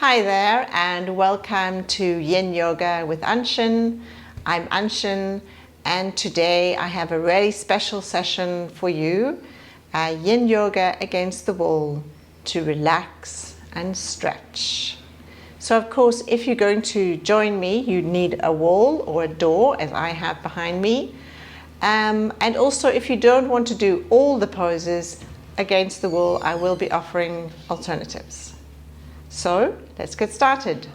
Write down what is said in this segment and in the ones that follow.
Hi there and welcome to Yin Yoga with Annchen. I'm Annchen and today I have a really special session for you, Yin Yoga against the wall to relax and stretch. So of course if you're going to join me you need a wall or a door as I have behind me, and also if you don't want to do all the poses against the wall I will be offering alternatives. So let's get started.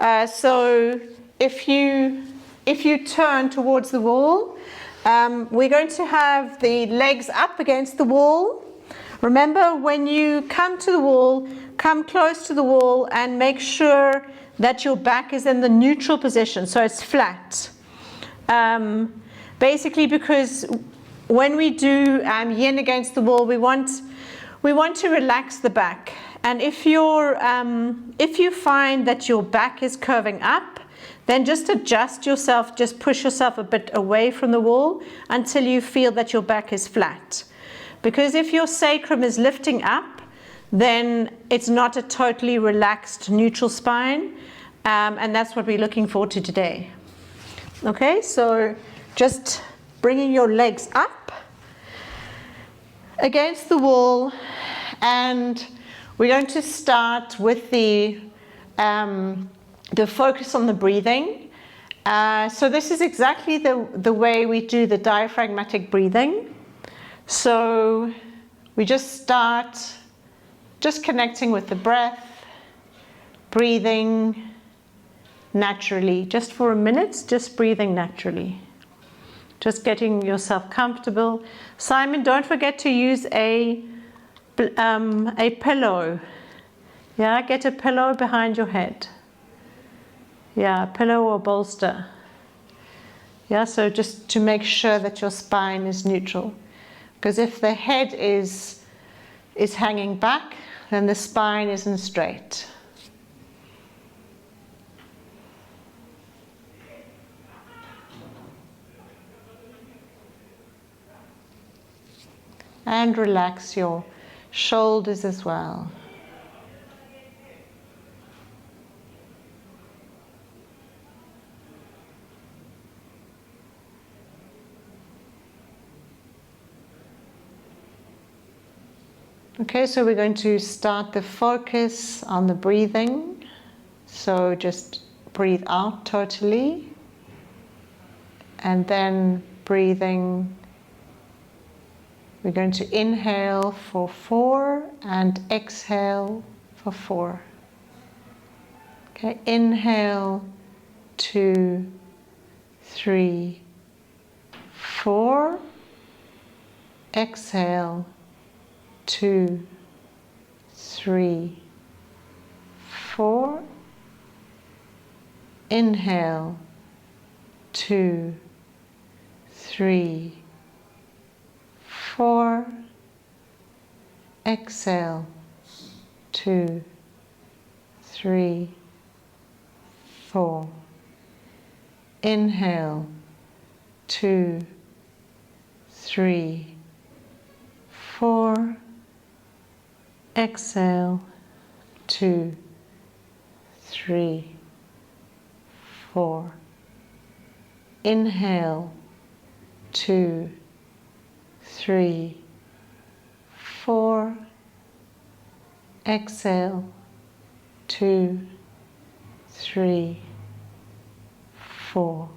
So if you turn towards the wall, we're going to have the legs up against the wall. Remember, when you come to the wall, come close to the wall and make sure that your back is in the neutral position, so it's flat. Basically because when we do yin against the wall, we want to relax the back. And if you find that your back is curving up, then just adjust yourself, just push yourself a bit away from the wall until you feel that your back is flat. Because if your sacrum is lifting up, then it's not a totally relaxed neutral spine, and that's what we're looking for today. Okay, so just bringing your legs up against the wall, and we're going to start with the focus on the breathing. So this is exactly the way we do the diaphragmatic breathing. So we just start just connecting with the breath, breathing naturally, just for a minute, just breathing naturally. Just getting yourself comfortable. Simon, don't forget to use a pillow. Yeah, get a pillow behind your head. Yeah, a pillow or bolster. Yeah, so just to make sure that your spine is neutral. Because if the head is hanging back, then the spine isn't straight. And relax your shoulders as well. Okay, so we're going to start the focus on the breathing. So just breathe out totally. And then breathing. We're going to inhale for 4 and exhale for 4. Okay, inhale 2, 3, 4. Exhale 2, 3, 4. Inhale 2, 3, 4. Exhale 2, 3, 4. Inhale 2, 3, 4. Exhale 2, 3, 4. Inhale 2, 3, 4. Exhale 2, 3, 4.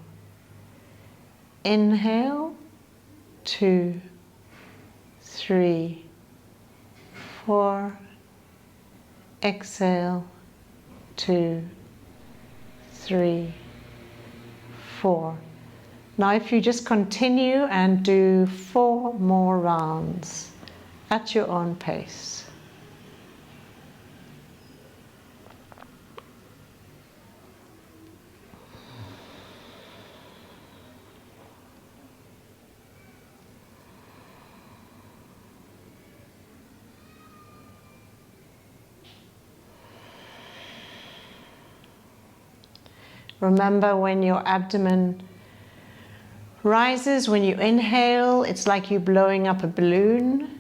Inhale 2, 3, 4. Exhale 2, 3, 4. Now if you just continue and do 4 more rounds at your own pace. Remember, when your abdomen rises, when you inhale, it's like you're blowing up a balloon.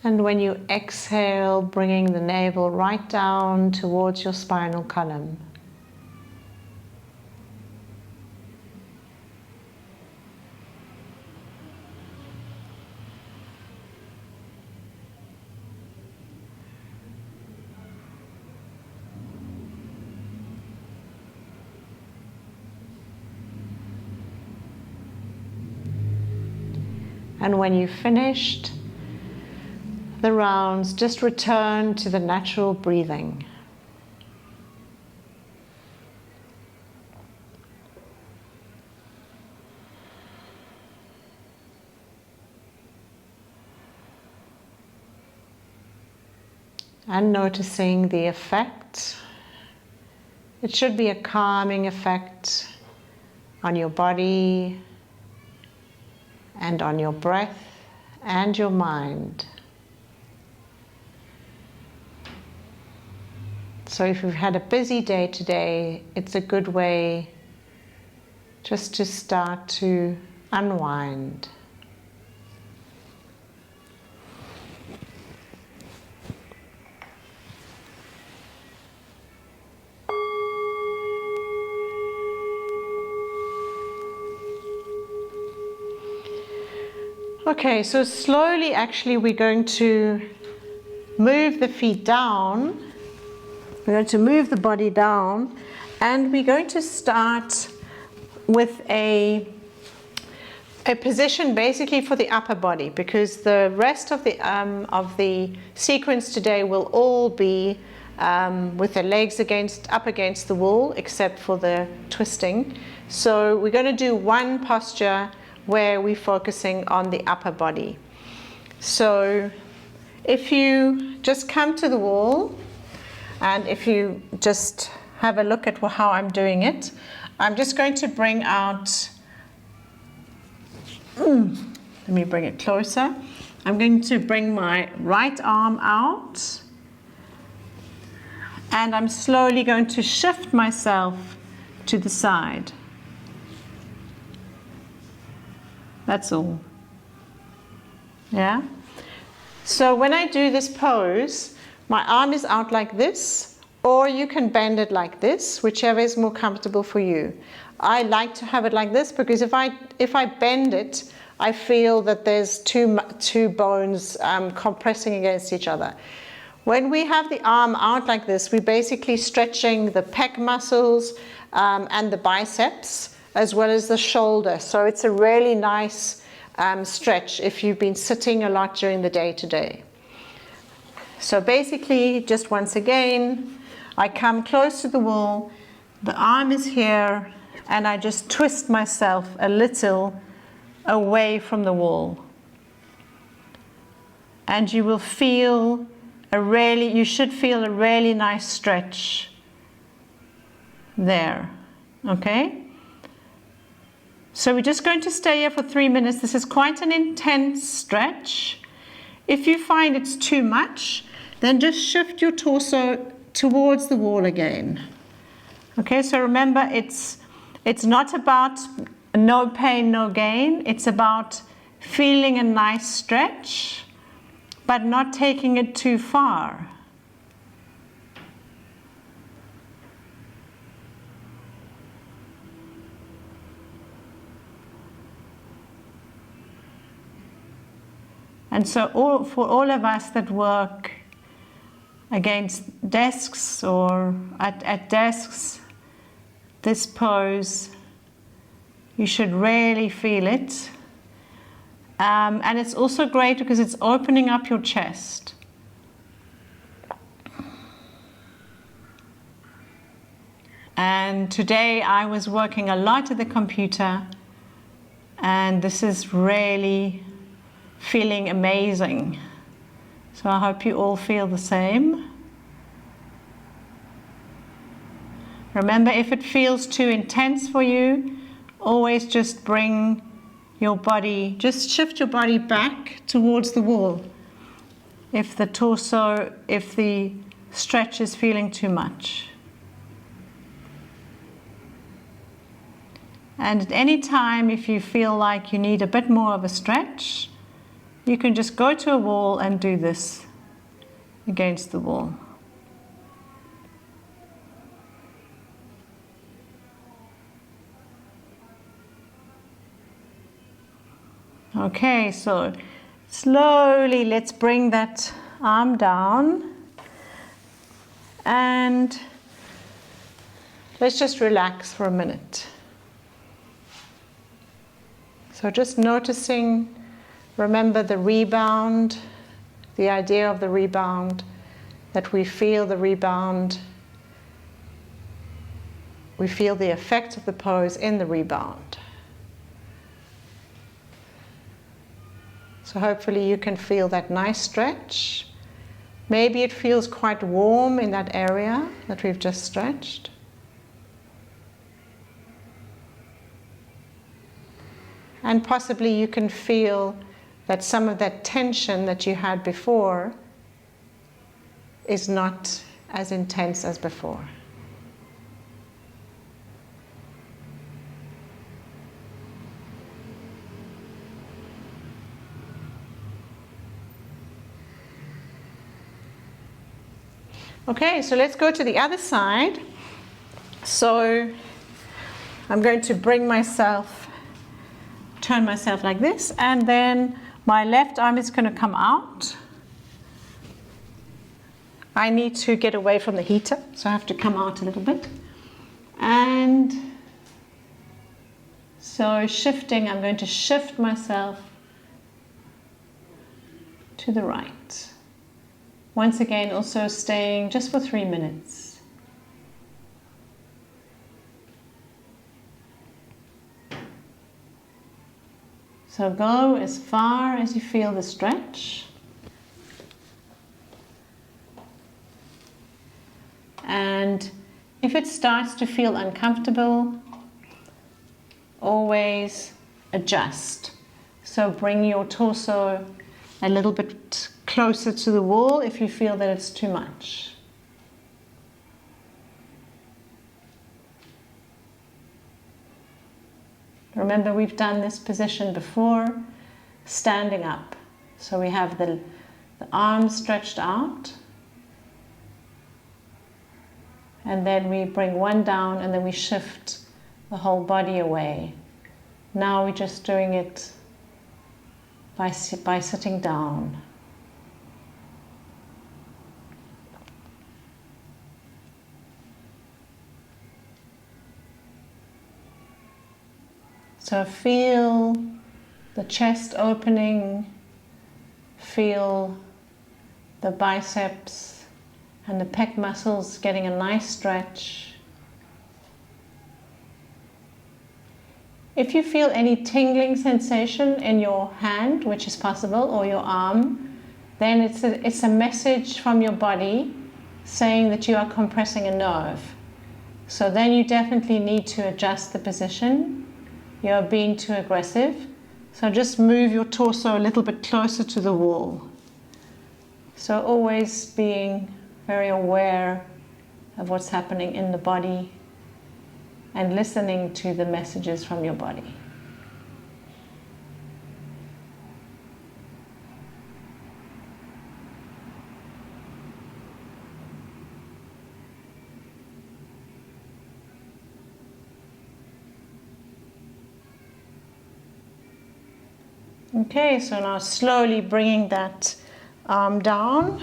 And when you exhale, bringing the navel right down towards your spinal column. And when you've finished the rounds, just return to the natural breathing. And noticing the effect. It should be a calming effect on your body and on your breath and your mind. So if you've had a busy day today, it's a good way just to start to unwind. Okay, so slowly actually we're going to move the feet down. We're going to move the body down, and we're going to start with a position basically for the upper body, because the rest of the sequence today will all be with the legs up against the wall, except for the twisting. So we're going to do one posture where we're focusing on the upper body. So if you just come to the wall, and if you just have a look at how I'm doing it, I'm just going to bring out, let me bring it closer. I'm going to bring my right arm out, and I'm slowly going to shift myself to the side. That's all. Yeah? So when I do this pose, my arm is out like this, or you can bend it like this, whichever is more comfortable for you. I like to have it like this because if I bend it, I feel that there's two bones compressing against each other. When we have the arm out like this, we're basically stretching the pec muscles and the biceps, as well as the shoulder. So it's a really nice stretch if you've been sitting a lot during the day today. So basically, just once again, I come close to the wall, the arm is here, and I just twist myself a little away from the wall. And you will feel you should feel a really nice stretch there, okay? So we're just going to stay here for 3 minutes. This is quite an intense stretch. If you find it's too much, then just shift your torso towards the wall again. Okay, so remember, it's not about no pain, no gain. It's about feeling a nice stretch, but not taking it too far. And so for all of us that work against desks or at desks, this pose, you should really feel it. And it's also great because it's opening up your chest. And today I was working a lot at the computer, and this is really feeling amazing. So I hope you all feel the same. Remember, if it feels too intense for you, always just bring your body, just shift your body back towards the wall. If the stretch is feeling too much. And at any time, if you feel like you need a bit more of a stretch, you can just go to a wall and do this against the wall. Okay, so slowly let's bring that arm down and let's just relax for a minute. So just noticing, remember the rebound, the idea of the rebound, that we feel the rebound, we feel the effect of the pose in the rebound. So hopefully you can feel that nice stretch. Maybe it feels quite warm in that area that we've just stretched. And possibly you can feel that some of that tension that you had before is not as intense as before. Okay, so let's go to the other side. So I'm going to bring myself, turn myself like this, and then my left arm is going to come out. I need to get away from the heater, so I have to come out a little bit. And so shifting, I'm going to shift myself to the right. Once again, also staying just for 3 minutes. So go as far as you feel the stretch. And if it starts to feel uncomfortable, always adjust. So bring your torso a little bit closer to the wall if you feel that it's too much. Remember, we've done this position before, standing up. So we have the arms stretched out, and then we bring one down and then we shift the whole body away. Now we're just doing it by sitting down. So feel the chest opening, feel the biceps and the pec muscles getting a nice stretch. If you feel any tingling sensation in your hand, which is possible, or your arm, then it's a message from your body saying that you are compressing a nerve. So then you definitely need to adjust the position. You're being too aggressive. So just move your torso a little bit closer to the wall. So always being very aware of what's happening in the body and listening to the messages from your body. Okay, so now slowly bringing that arm down,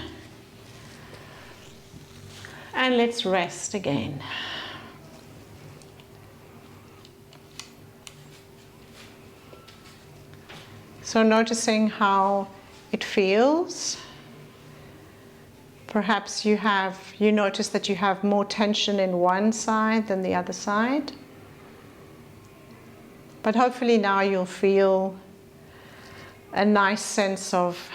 and let's rest again. So noticing how it feels. Perhaps you notice that you have more tension in one side than the other side. But hopefully now you'll feel a nice sense of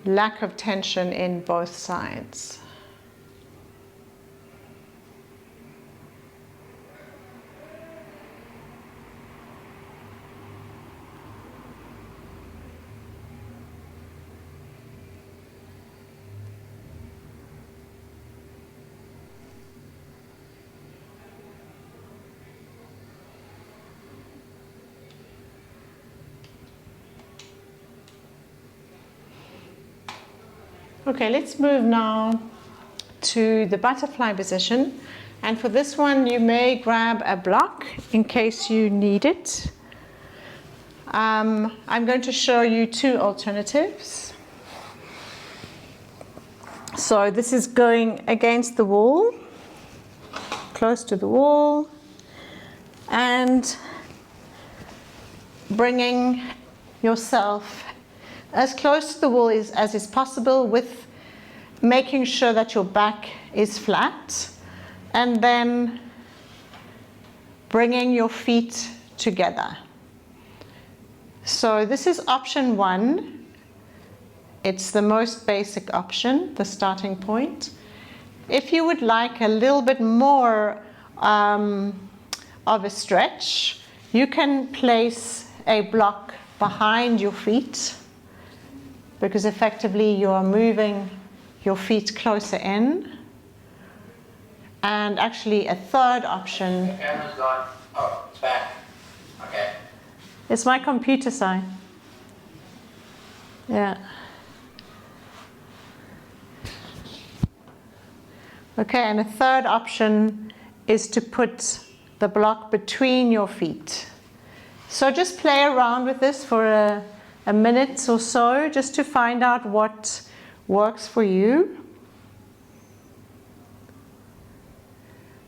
lack of tension in both sides. Okay, let's move now to the butterfly position. And for this one, you may grab a block in case you need it. I'm going to show you two alternatives. So this is going against the wall, close to the wall, and bringing yourself as close to the wall as is possible, with making sure that your back is flat, and then bringing your feet together. So this is option one. It's the most basic option, the starting point. If you would like a little bit more of a stretch, you can place a block behind your feet, because effectively you are moving your feet closer in. And actually a third option. The camera's gone. Oh, it's back. Okay. It's my computer side. Yeah. Okay, and a third option is to put the block between your feet. So just play around with this for a minute or so, just to find out what works for you.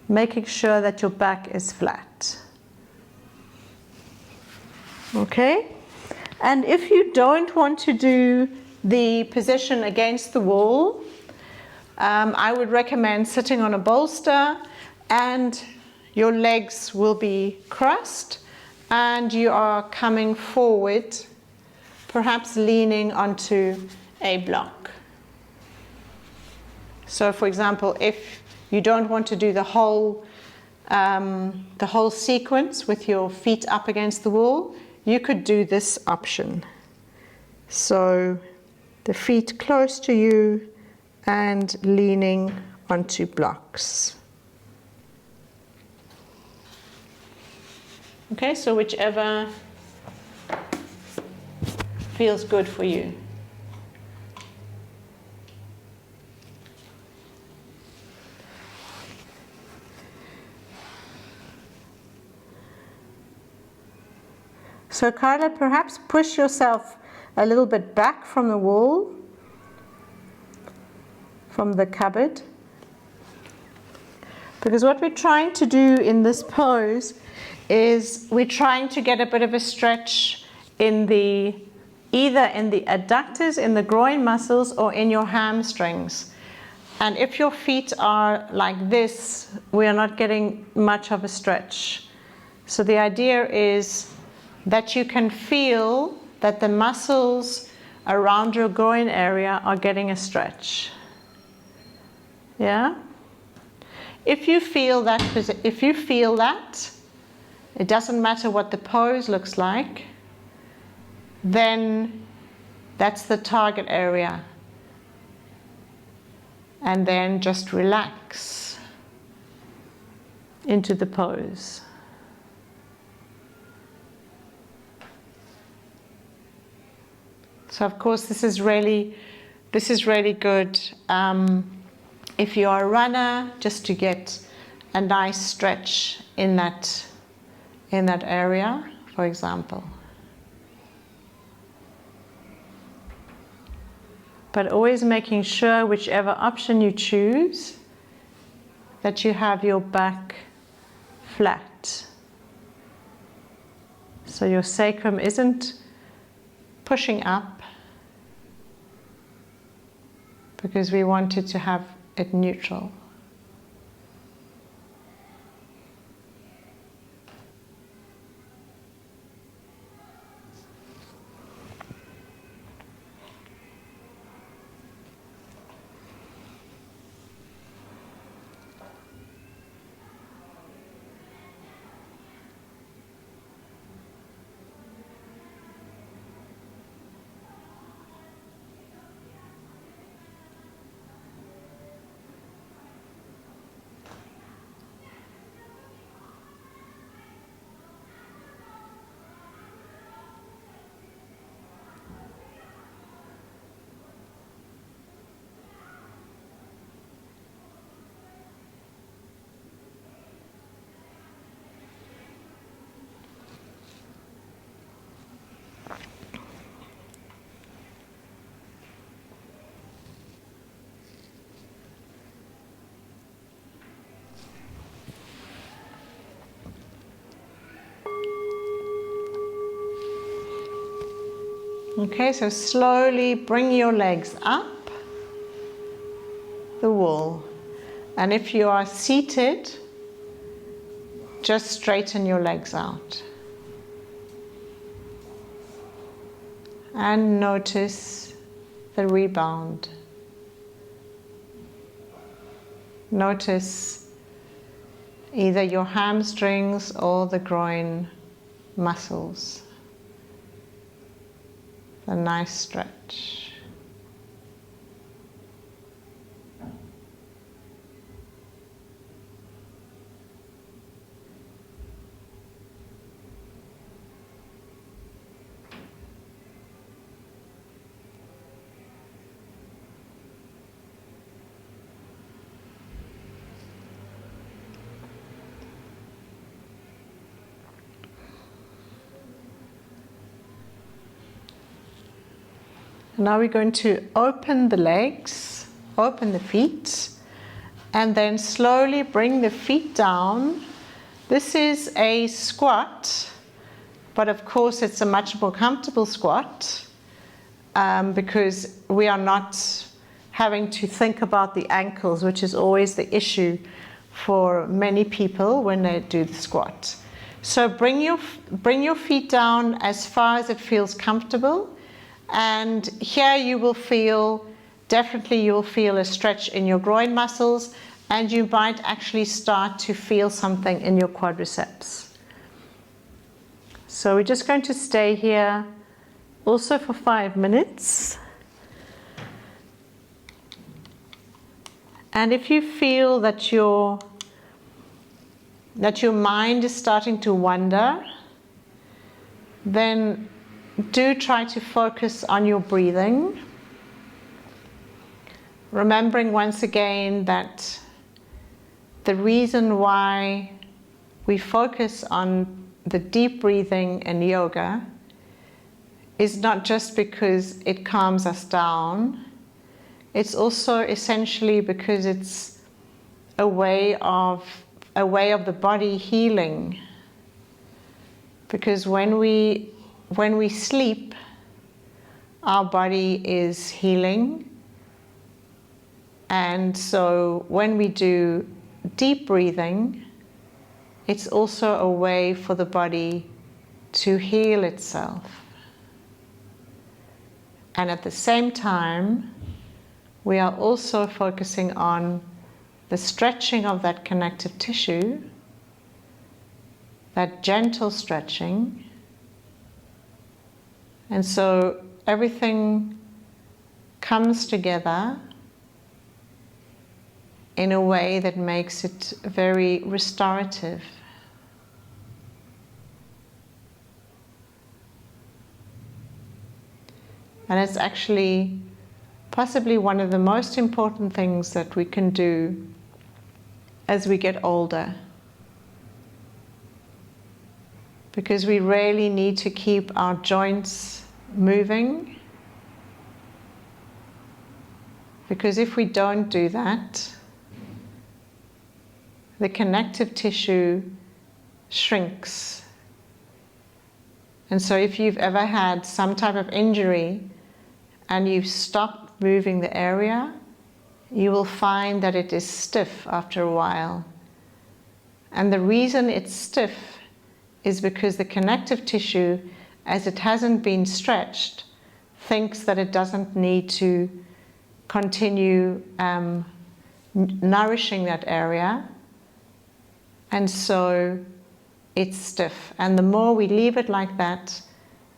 Making sure that your back is flat. Okay? And if you don't want to do the position against the wall, I would recommend sitting on a bolster, and your legs will be crossed and you are coming forward, perhaps leaning onto a block. So for example, if you don't want to do the whole sequence with your feet up against the wall, you could do this option. So the feet close to you and leaning onto blocks. Okay, so whichever feels good for you. So Carla, perhaps push yourself a little bit back from the wall, from the cupboard. Because what we're trying to do in this pose is we're trying to get a bit of a stretch in either in the adductors, in the groin muscles, or in your hamstrings. And if your feet are like this, we are not getting much of a stretch. So the idea is that you can feel that the muscles around your groin area are getting a stretch. Yeah? If you feel that, it doesn't matter what the pose looks like, then that's the target area. And then just relax into the pose. So of course this is really good if you are a runner, just to get a nice stretch in that area, for example. But always making sure, whichever option you choose, that you have your back flat. So your sacrum isn't pushing up, because we wanted to have it neutral. Okay, so slowly bring your legs up the wall. And if you are seated, just straighten your legs out. And notice the rebound. Notice either your hamstrings or the groin muscles. A nice stretch. Now we're going to open the legs, open the feet, and then slowly bring the feet down. This is a squat, but of course it's a much more comfortable squat because we are not having to think about the ankles, which is always the issue for many people when they do the squat. So bring your feet down as far as it feels comfortable. And here you will feel, definitely you'll feel a stretch in your groin muscles, and you might actually start to feel something in your quadriceps. So we're just going to stay here also for 5 minutes. And if you feel that your mind is starting to wander, then do try to focus on your breathing, remembering once again that the reason why we focus on the deep breathing in yoga is not just because it calms us down, it's also essentially because it's a way of the body healing. Because when we sleep, our body is healing. And so when we do deep breathing, it's also a way for the body to heal itself. And at the same time, we are also focusing on the stretching of that connective tissue, that gentle stretching. And so everything comes together in a way that makes it very restorative. And it's actually possibly one of the most important things that we can do as we get older. Because we really need to keep our joints moving. Because if we don't do that, the connective tissue shrinks. And so if you've ever had some type of injury and you've stopped moving the area, you will find that it is stiff after a while. And the reason it's stiff is because the connective tissue, as it hasn't been stretched, thinks that it doesn't need to continue nourishing that area. And so it's stiff. And the more we leave it like that,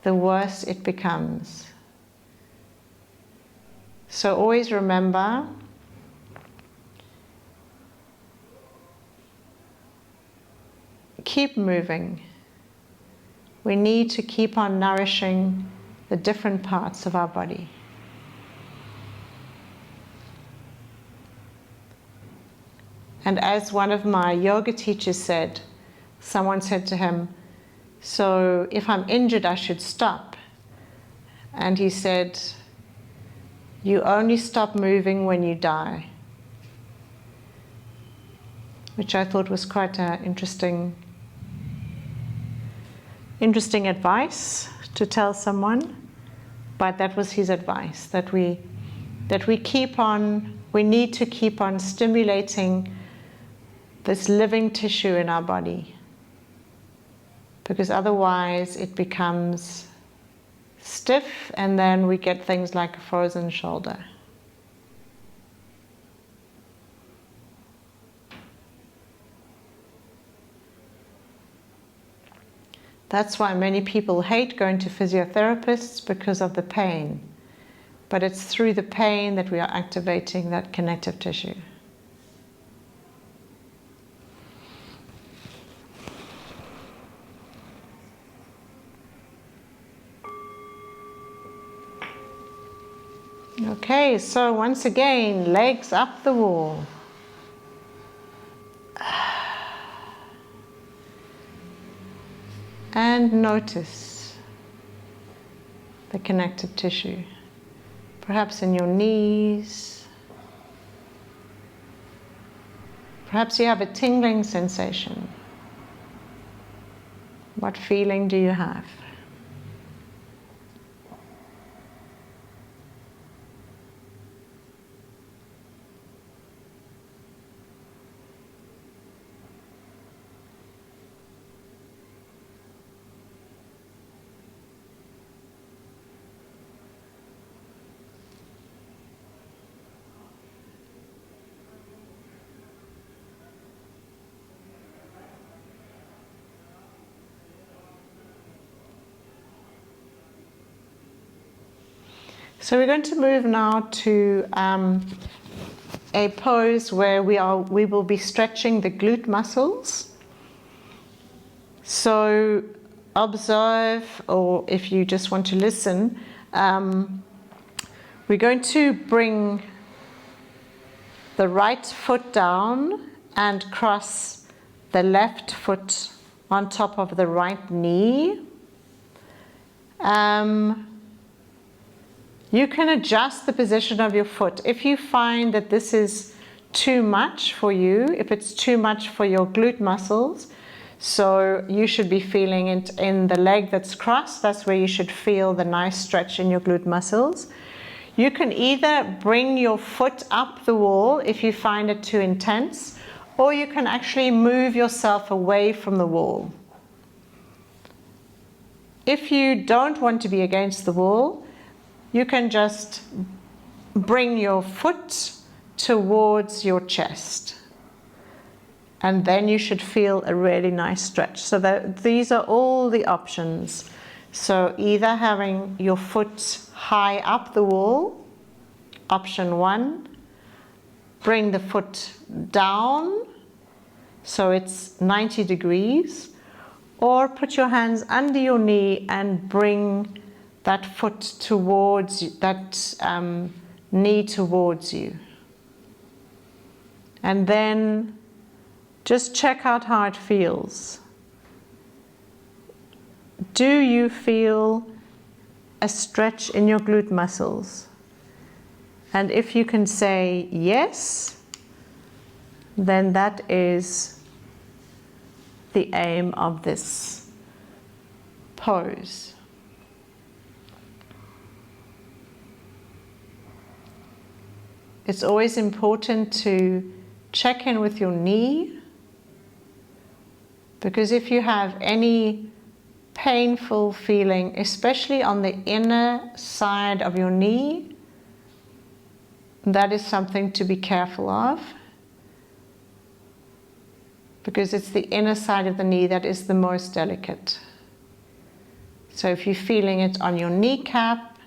the worse it becomes. So always remember, keep moving. We need to keep on nourishing the different parts of our body. And as one of my yoga teachers said, someone said to him, "So if I'm injured, I should stop." And he said, "You only stop moving when you die." Which I thought was quite an interesting advice to tell someone. But that was his advice, that we need to keep on stimulating this living tissue in our body, because otherwise it becomes stiff and then we get things like a frozen shoulder. That's why many people hate going to physiotherapists, because of the pain. But it's through the pain that we are activating that connective tissue. Okay, so once again, legs up the wall. And notice the connective tissue, perhaps in your knees. Perhaps you have a tingling sensation. What feeling do you have? So we're going to move now to a pose where we will be stretching the glute muscles. So observe, or if you just want to listen, we're going to bring the right foot down and cross the left foot on top of the right knee. You can adjust the position of your foot. If you find that this is too much for you, if it's too much for your glute muscles, so you should be feeling it in the leg that's crossed, that's where you should feel the nice stretch in your glute muscles. You can either bring your foot up the wall if you find it too intense, or you can actually move yourself away from the wall. If you don't want to be against the wall, you can just bring your foot towards your chest. And then you should feel a really nice stretch. So these are all the options. So either having your foot high up the wall, option 1. Bring the foot down, so it's 90 degrees. Or put your hands under your knee and bring that foot towards you, that knee towards you. And then just check out how it feels. Do you feel a stretch in your glute muscles? And if you can say yes, then that is the aim of this pose. It's always important to check in with your knee, because if you have any painful feeling, especially on the inner side of your knee, that is something to be careful of, because it's the inner side of the knee that is the most delicate. So if you're feeling it on your kneecap,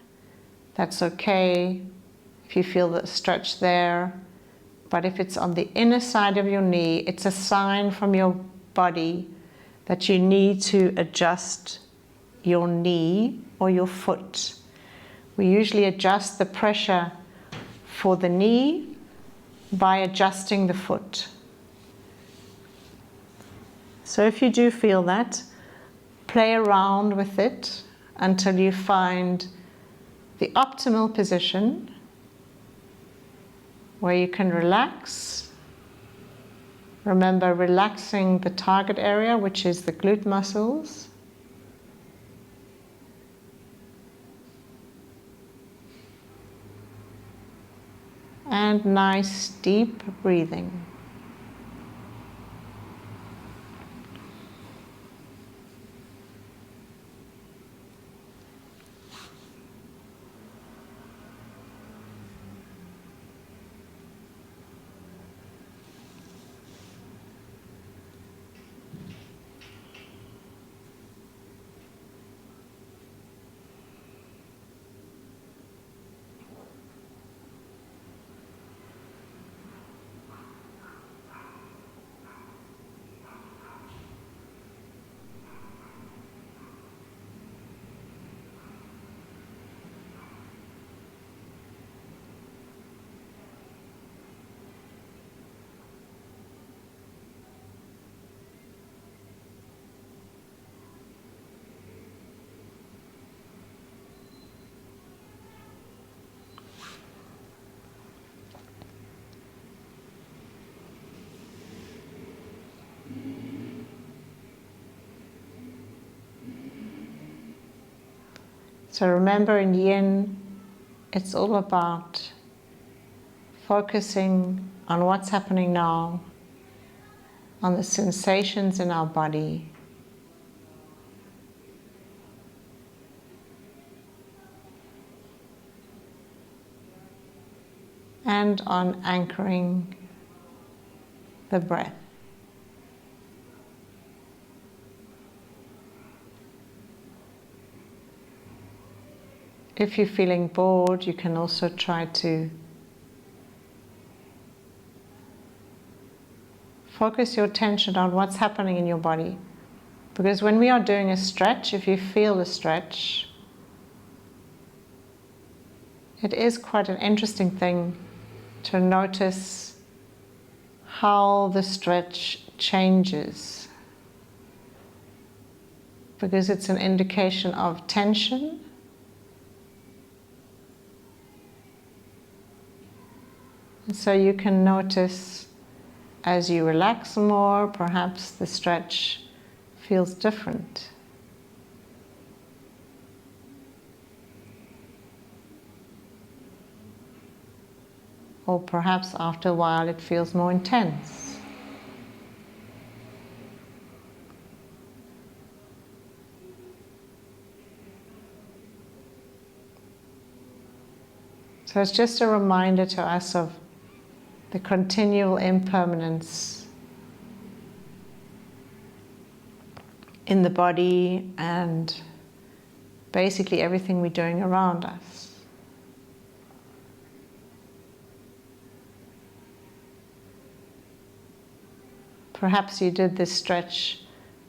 that's okay. If you feel the stretch there, but if it's on the inner side of your knee, it's a sign from your body that you need to adjust your knee or your foot. We usually adjust the pressure for the knee by adjusting the foot. So if you do feel that, play around with it until you find the optimal position where you can relax. Remember, relaxing the target area, which is the glute muscles. and nice deep breathing. So remember, in Yin, it's all about focusing on what's happening now, on the sensations in our body, and on anchoring the breath. If you're feeling bored, you can also try to focus your attention on what's happening in your body. Because when we are doing a stretch, if you feel the stretch, it is quite an interesting thing to notice how the stretch changes. Because it's an indication of tension. And so you can notice as you relax more, perhaps the stretch feels different. Or perhaps after a while it feels more intense. So it's just a reminder to us of the continual impermanence in the body and basically everything we're doing around us. Perhaps you did this stretch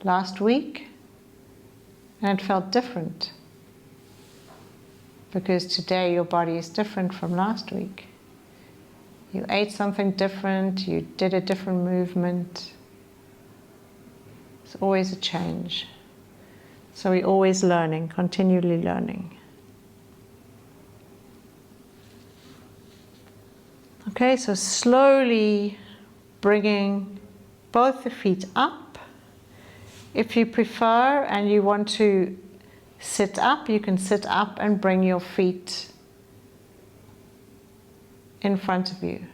last week and it felt different because today your body is different from last week. You ate something different, you did a different movement. It's always a change. So we're always learning, continually learning. Okay, so slowly bringing both the feet up. If you prefer and you want to sit up, you can sit up and bring your feet in front of you.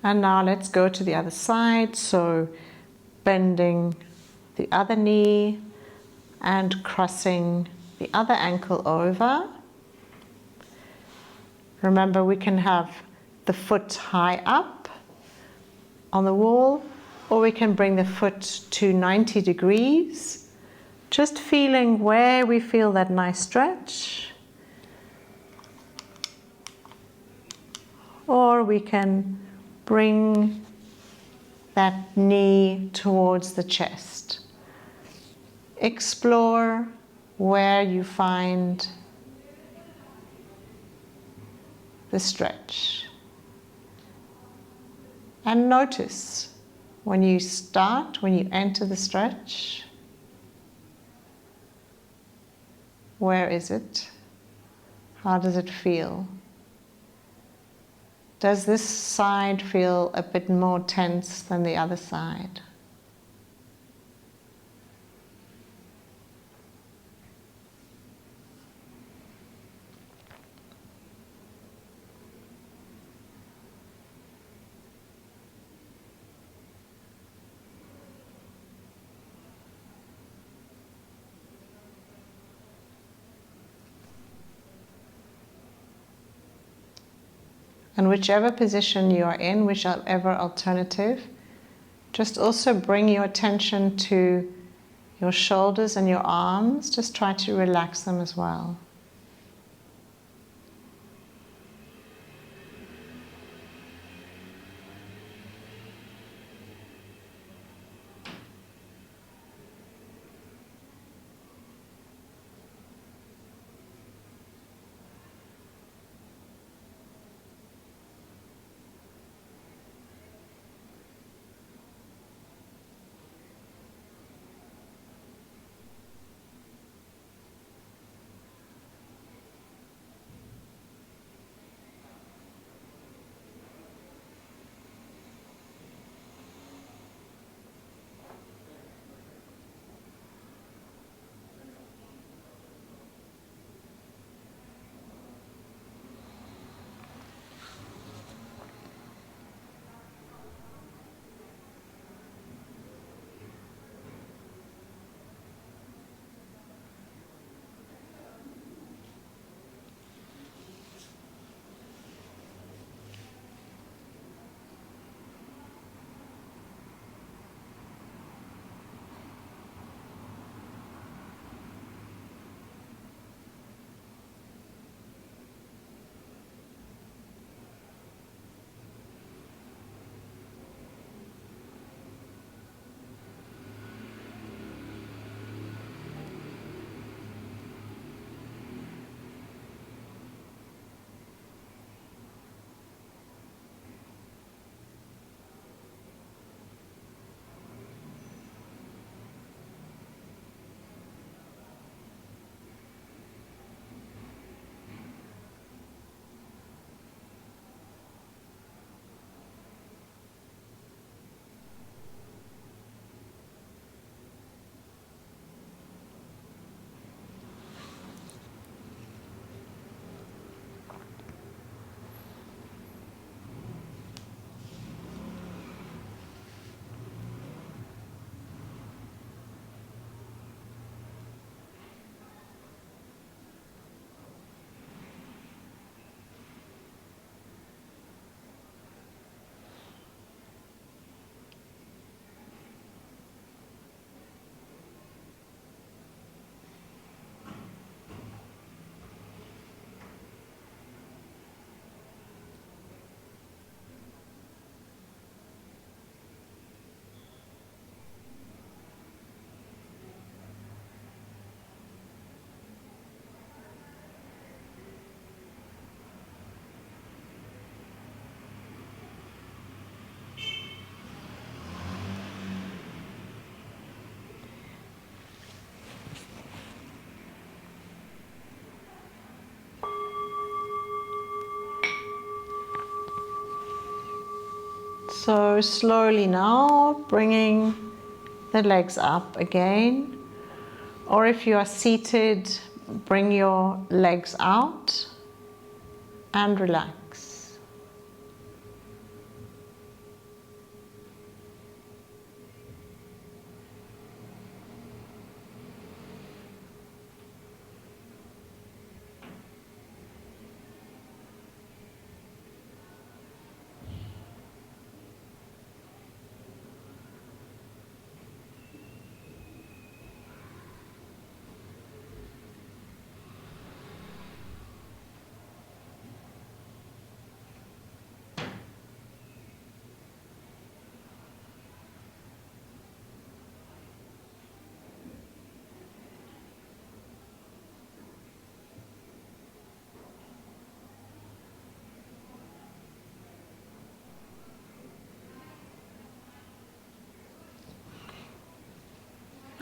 And now let's go to the other side. So bending the other knee and crossing the other ankle over. Remember, we can have the foot high up on the wall, or we can bring the foot to 90 degrees, just feeling where we feel that nice stretch. or we can bring that knee towards the chest. Explore where you find the stretch. And notice when you start, when you enter the stretch, where is it? How does it feel? Does this side feel a bit more tense than the other side? And whichever position you are in, whichever alternative, just also bring your attention to your shoulders and your arms. Just try to relax them as well. So slowly now, bringing the legs up again. Or if you are seated, bring your legs out and relax.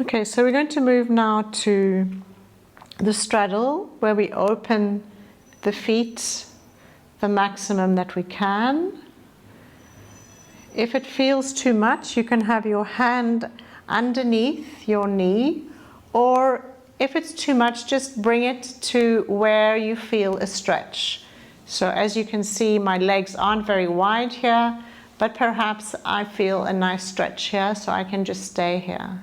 Okay, so we're going to move now to the straddle, where we open the feet the maximum that we can. If it feels too much, you can have your hand underneath your knee, or if it's too much, just bring it to where you feel a stretch. So as you can see, my legs aren't very wide here, but perhaps I feel a nice stretch here, so I can just stay here.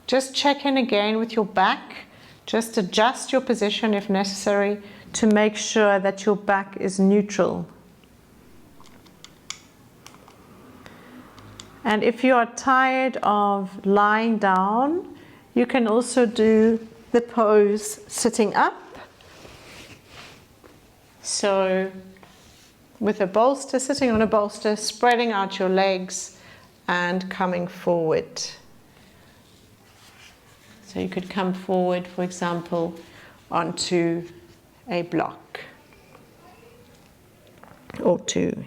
Just check in again with your back. Just adjust your position if necessary to make sure that your back is neutral. And if you are tired of lying down, you can also do the pose sitting up. So with a bolster, sitting on a bolster, spreading out your legs and coming forward. So you could come forward, for example, onto a block or two.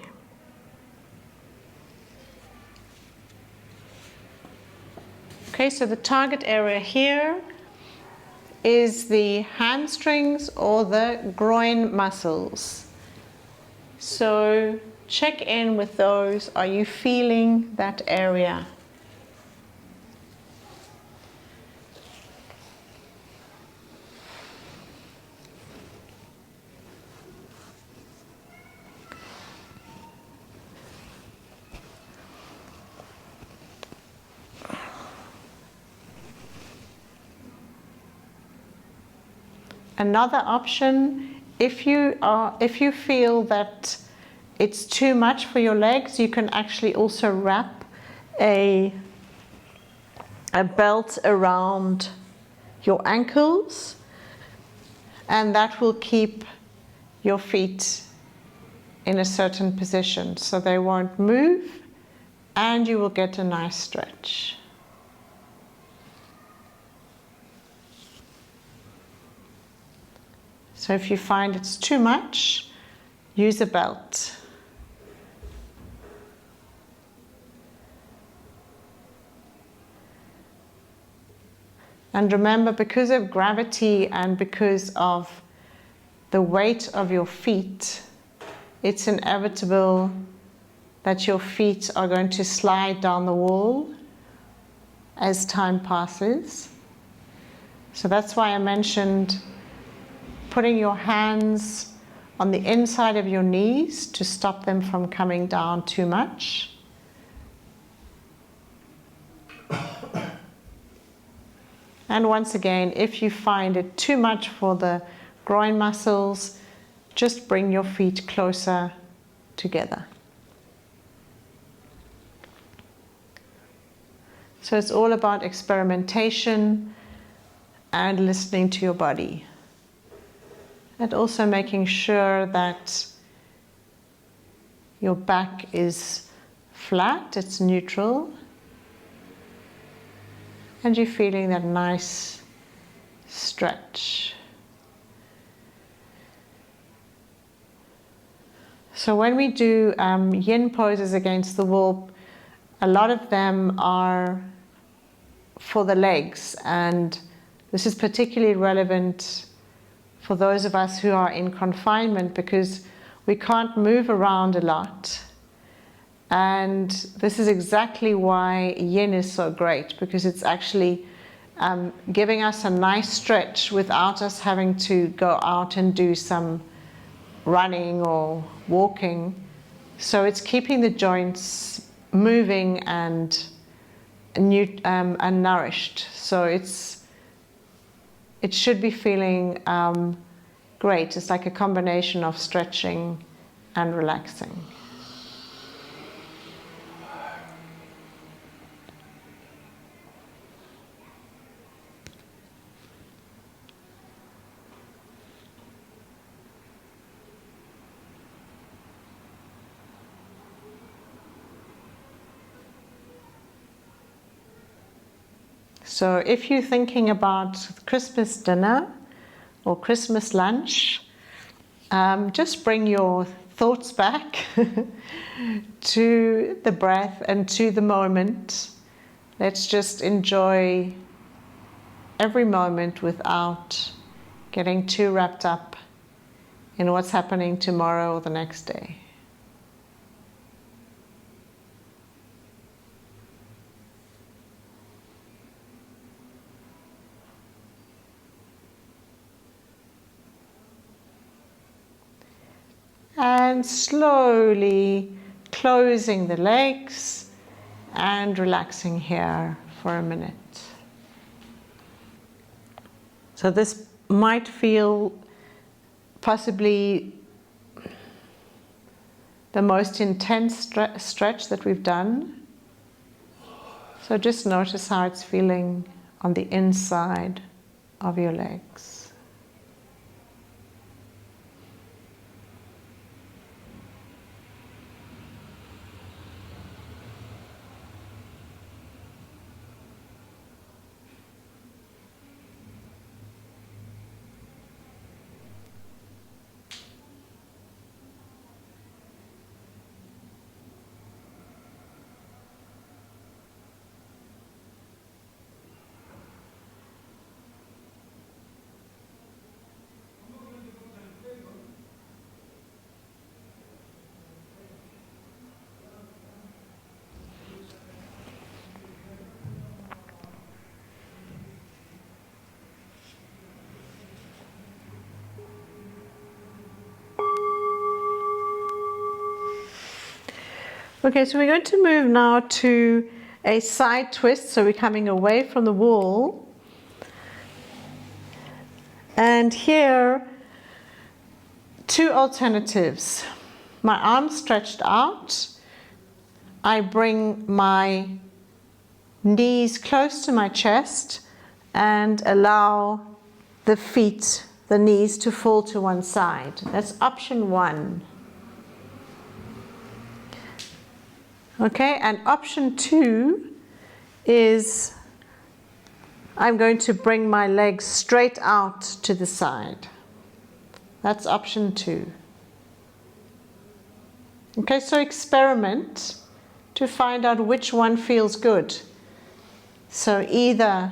Okay, so the target area here is the hamstrings or the groin muscles. So check in with those. Are you feeling that area? Another option, if you feel that it's too much for your legs, you can actually also wrap a belt around your ankles, and that will keep your feet in a certain position so they won't move and you will get a nice stretch. So if you find it's too much, use a belt. And remember, because of gravity and because of the weight of your feet, it's inevitable that your feet are going to slide down the wall as time passes. So that's why I mentioned putting your hands on the inside of your knees to stop them from coming down too much. And once again, if you find it too much for the groin muscles, just bring your feet closer together. So it's all about experimentation and listening to your body. And also making sure that your back is flat, it's neutral, and you're feeling that nice stretch. So when we do yin poses against the wall, a lot of them are for the legs, and this is particularly relevant for those of us who are in confinement because we can't move around a lot. And this is exactly why yin is so great, because it's actually giving us a nice stretch without us having to go out and do some running or walking. So it's keeping the joints moving and nourished. So it should be feeling great. It's like a combination of stretching and relaxing. So if you're thinking about Christmas dinner or Christmas lunch, just bring your thoughts back to the breath and to the moment, Let's just enjoy every moment without getting too wrapped up in what's happening tomorrow or the next day. And slowly closing the legs and relaxing here for a minute. So this might feel possibly the most intense stretch that we've done. So just notice how it's feeling on the inside of your legs. Okay, so we're going to move now to a side twist, so we're coming away from the wall. And here, two alternatives. My arms stretched out. I bring my knees close to my chest and allow the feet, the knees, to fall to one side. That's option one. Okay, and option two is I'm going to bring my legs straight out to the side. That's option two. Okay, so experiment to find out which one feels good. So either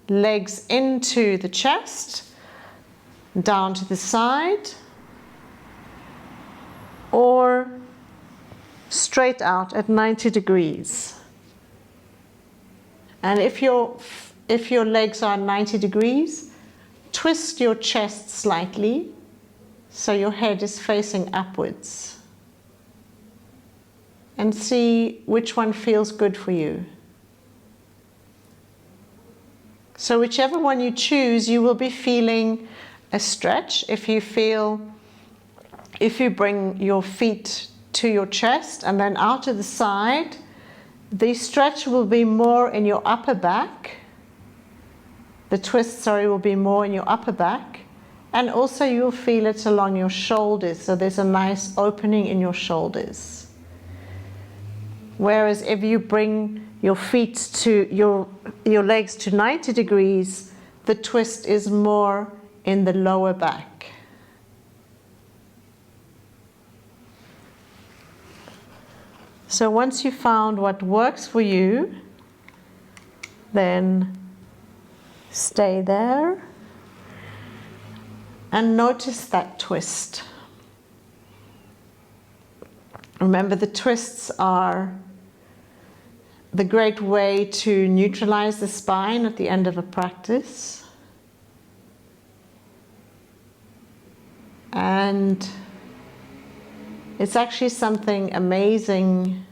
legs into the chest, down to the side, or straight out at 90 degrees. And if your legs are 90 degrees, twist your chest slightly so your head is facing upwards. And see which one feels good for you. So whichever one you choose, you will be feeling a stretch. If you bring your feet to your chest and then out to the side, the stretch will be more in your upper back. The twist, will be more in your upper back. And also you'll feel it along your shoulders. So there's a nice opening in your shoulders. Whereas if you bring your feet to your legs to 90 degrees, the twist is more in the lower back. So once you've found what works for you, then stay there and notice that twist. Remember, the twists are the great way to neutralize the spine at the end of a practice. And it's actually something amazing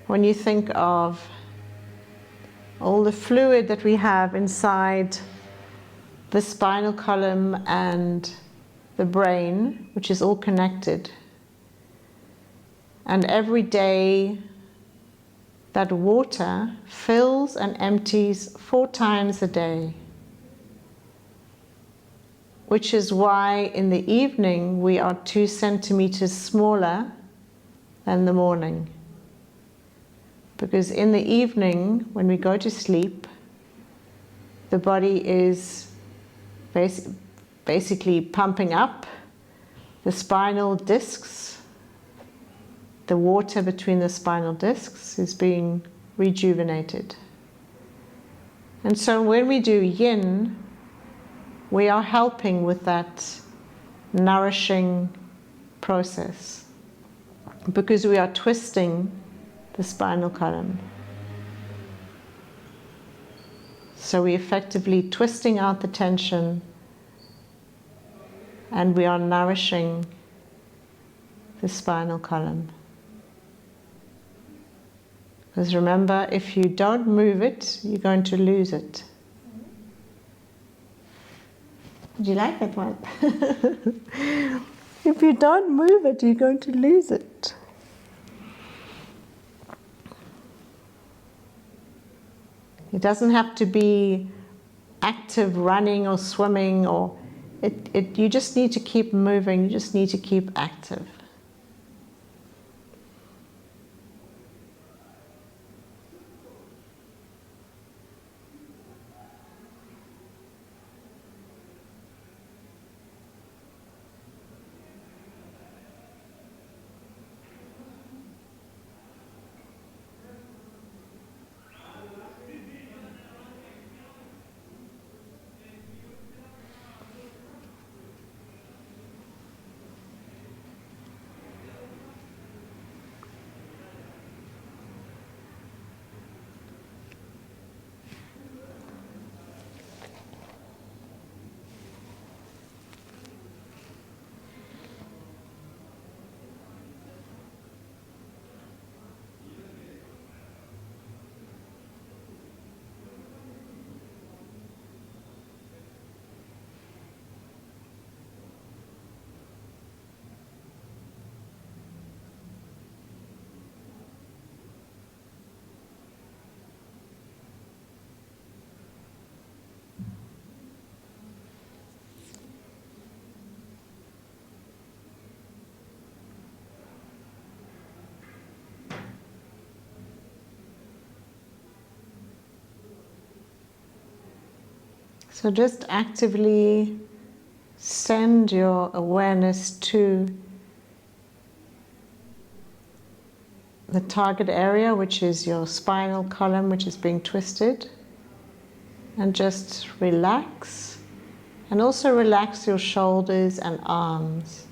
when you think of all the fluid that we have inside the spinal column and the brain, which is all connected. And every day that water fills and empties 4 times a day. Which is why in the evening we are 2 centimeters smaller than the morning. Because in the evening, when we go to sleep, the body is basically pumping up the spinal discs. The water between the spinal discs is being rejuvenated. And so when we do yin, we are helping with that nourishing process because we are twisting the spinal column. So we're effectively twisting out the tension and we are nourishing the spinal column. Because remember, if you don't move it, you're going to lose it. Do you like that one? If you don't move it, you're going to lose it. It doesn't have to be active running or swimming, or you just need to keep moving, you just need to keep active. So just actively send your awareness to the target area, which is your spinal column, which is being twisted, and just relax. And also relax your shoulders and arms.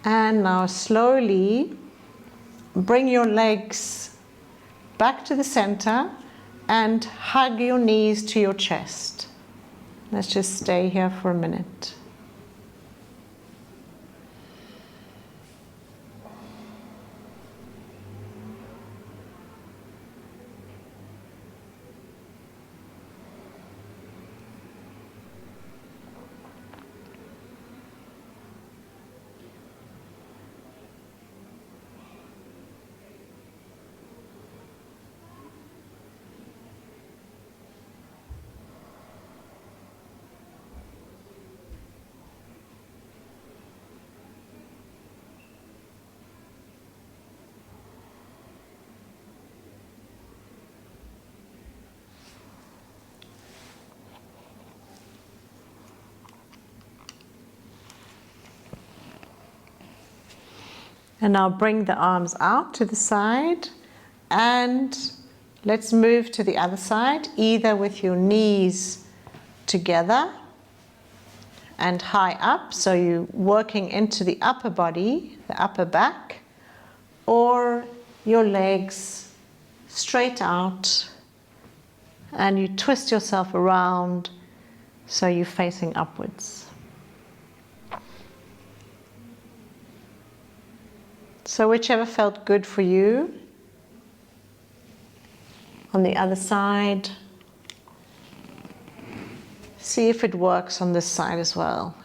And now slowly bring your legs back to the center and hug your knees to your chest. Let's just stay here for a minute. And now bring the arms out to the side and let's move to the other side, either with your knees together and high up, so you're working into the upper body, the upper back, or your legs straight out and you twist yourself around so you're facing upwards. So whichever felt good for you. On the other side, see if it works on this side as well.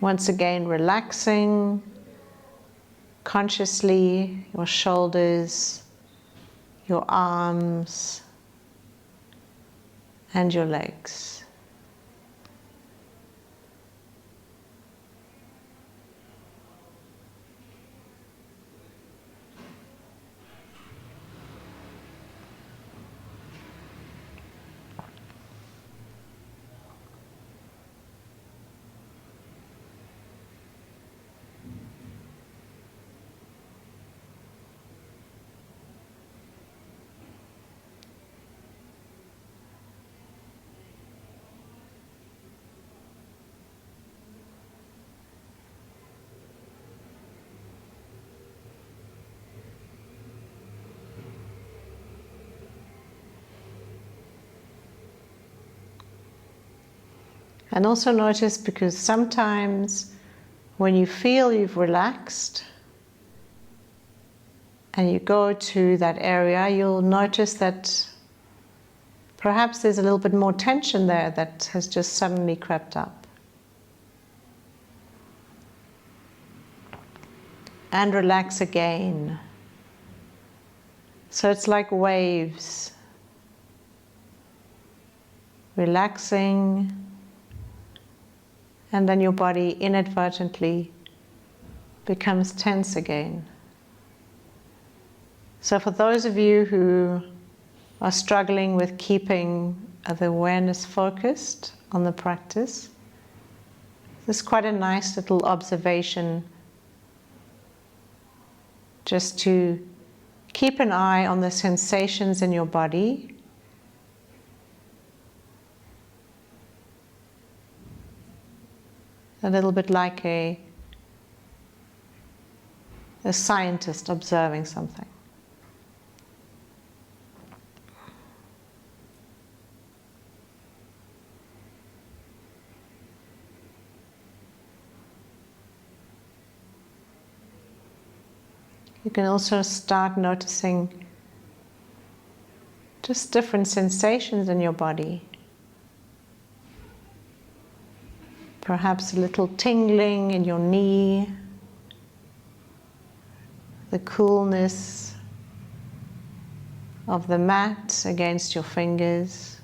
Once again, relaxing consciously your shoulders, your arms, and your legs. And also notice, because sometimes when you feel you've relaxed and you go to that area, you'll notice that perhaps there's a little bit more tension there that has just suddenly crept up. And relax again. So it's like waves. Relaxing, and then your body inadvertently becomes tense again. So for those of you who are struggling with keeping the awareness focused on the practice, this is quite a nice little observation, just to keep an eye on the sensations in your body. A little bit like a scientist observing something. You can also start noticing just different sensations in your body. Perhaps a little tingling in your knee, the coolness of the mat against your fingers.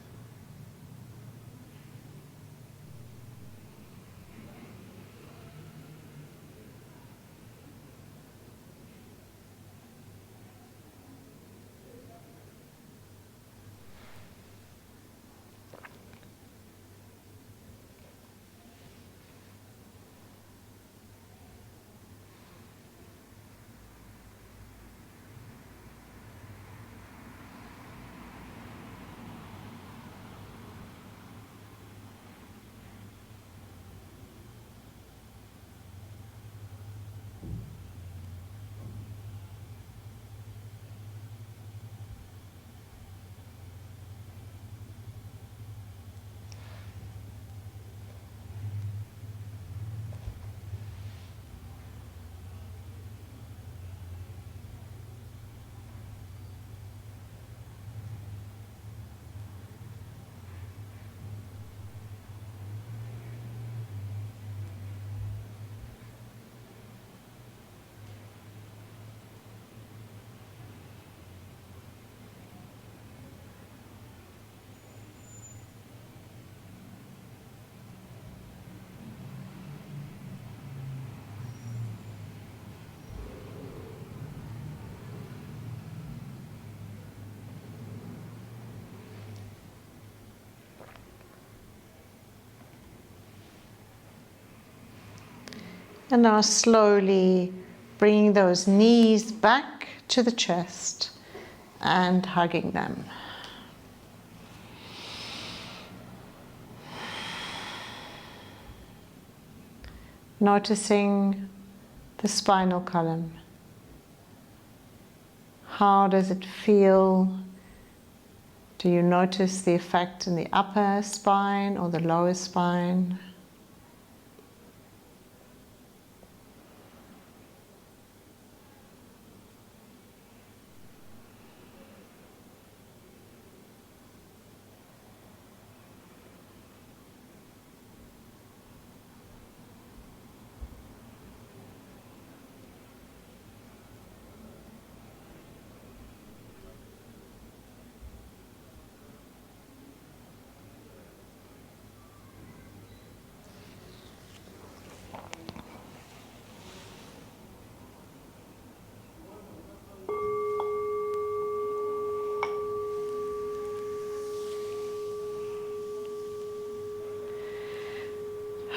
And now slowly bringing those knees back to the chest and hugging them. Noticing the spinal column. How does it feel? Do you notice the effect in the upper spine or the lower spine?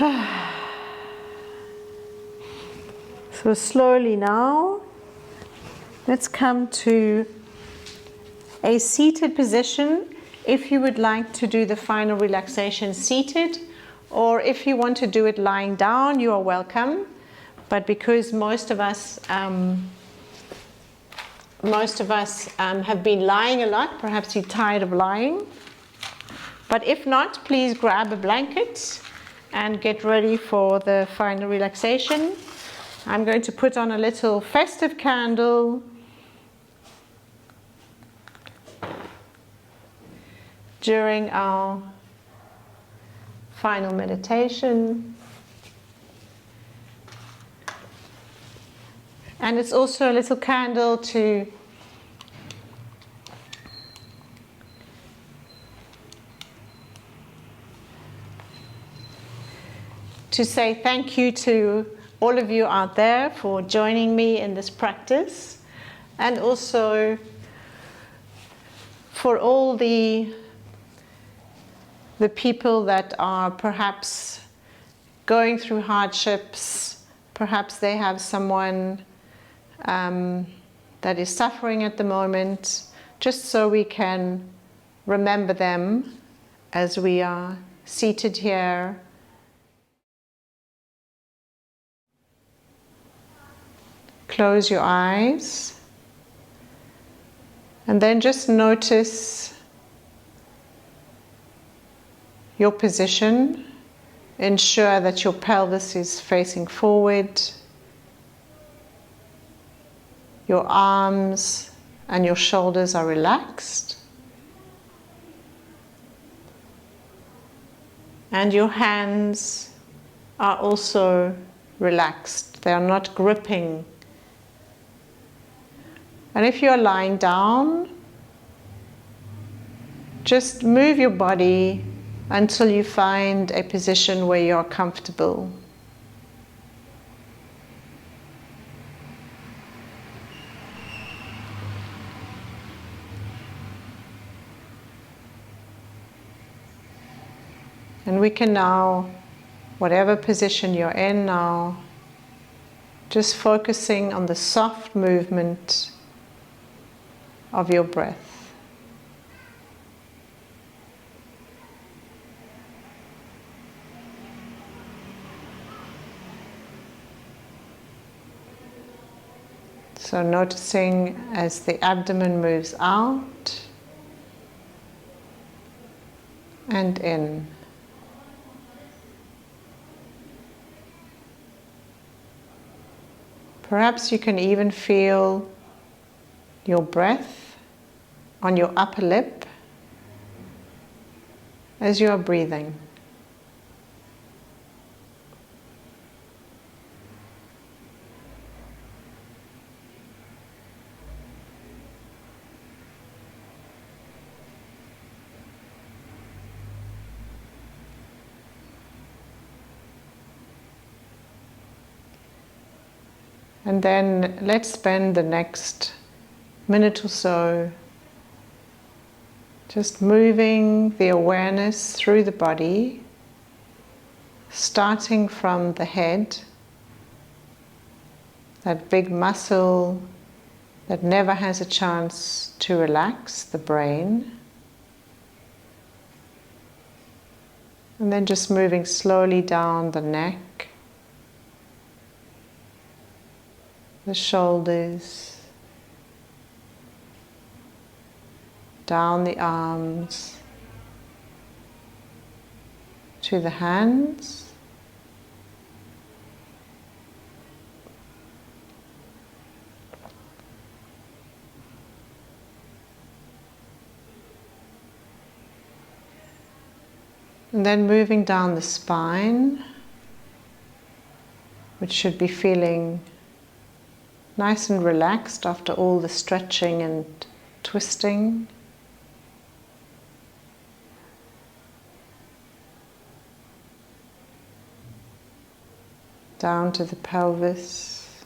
So slowly now, let's come to a seated position. If you would like to do the final relaxation seated, or if you want to do it lying down, you are welcome. But because most of us have been lying a lot, perhaps you're tired of lying. But if not, please grab a blanket and get ready for the final relaxation. I'm going to put on a little festive candle during our final meditation. And it's also a little candle to say thank you to all of you out there for joining me in this practice, and also for all the people that are perhaps going through hardships. Perhaps they have someone that is suffering at the moment, just so we can remember them as we are seated here. Close your eyes and then just notice your position. Ensure that your pelvis is facing forward. Your arms and your shoulders are relaxed. And your hands are also relaxed. They are not gripping. And if you're lying down, just move your body until you find a position where you're comfortable. And we can now, whatever position you're in now, just focusing on the soft movement of your breath. So noticing as the abdomen moves out and in. Perhaps you can even feel your breath on your upper lip as you are breathing. And then let's spend the next minute or so just moving the awareness through the body, starting from the head, that big muscle that never has a chance to relax, the brain. And then just moving slowly down the neck, the shoulders, down the arms, to the hands, and then moving down the spine, which should be feeling nice and relaxed after all the stretching and twisting. Down to the pelvis.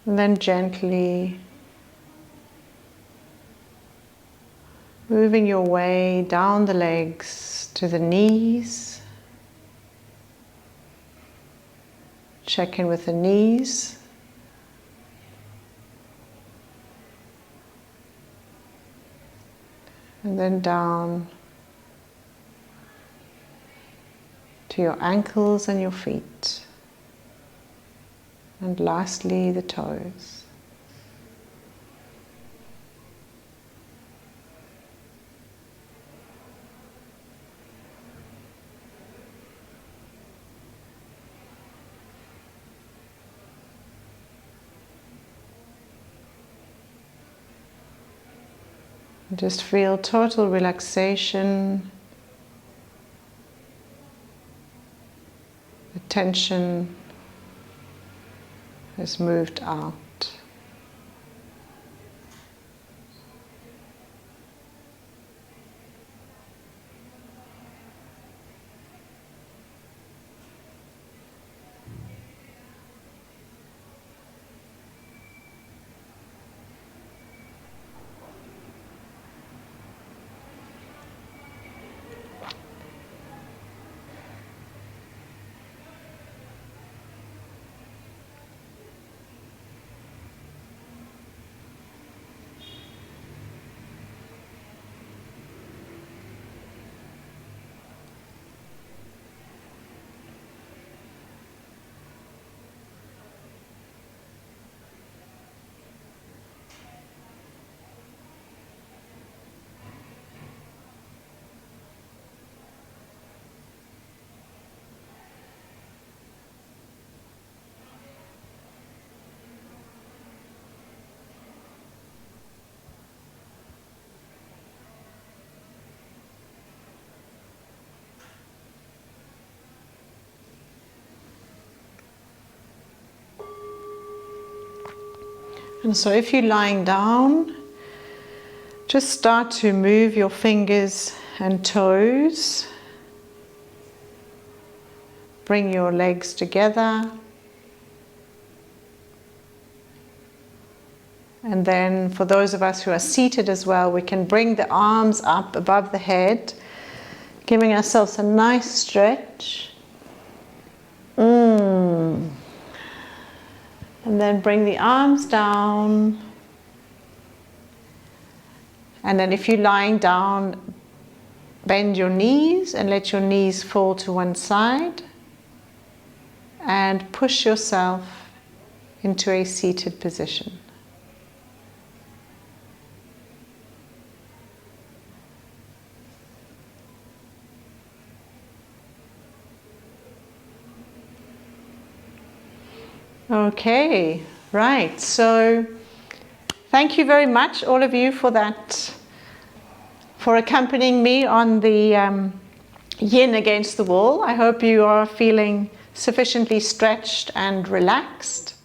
And then gently moving your way down the legs to the knees. Check in with the knees. And then down to your ankles and your feet. And lastly, the toes. Just feel total relaxation. The tension has moved out. And so if you're lying down, just start to move your fingers and toes. Bring your legs together. And then for those of us who are seated as well, we can bring the arms up above the head, giving ourselves a nice stretch. And then bring the arms down. And then if you're lying down, bend your knees and let your knees fall to one side. And push yourself into a seated position. Okay, right, so thank you very much all of you for that, for accompanying me on the yin against the wall. I hope you are feeling sufficiently stretched and relaxed.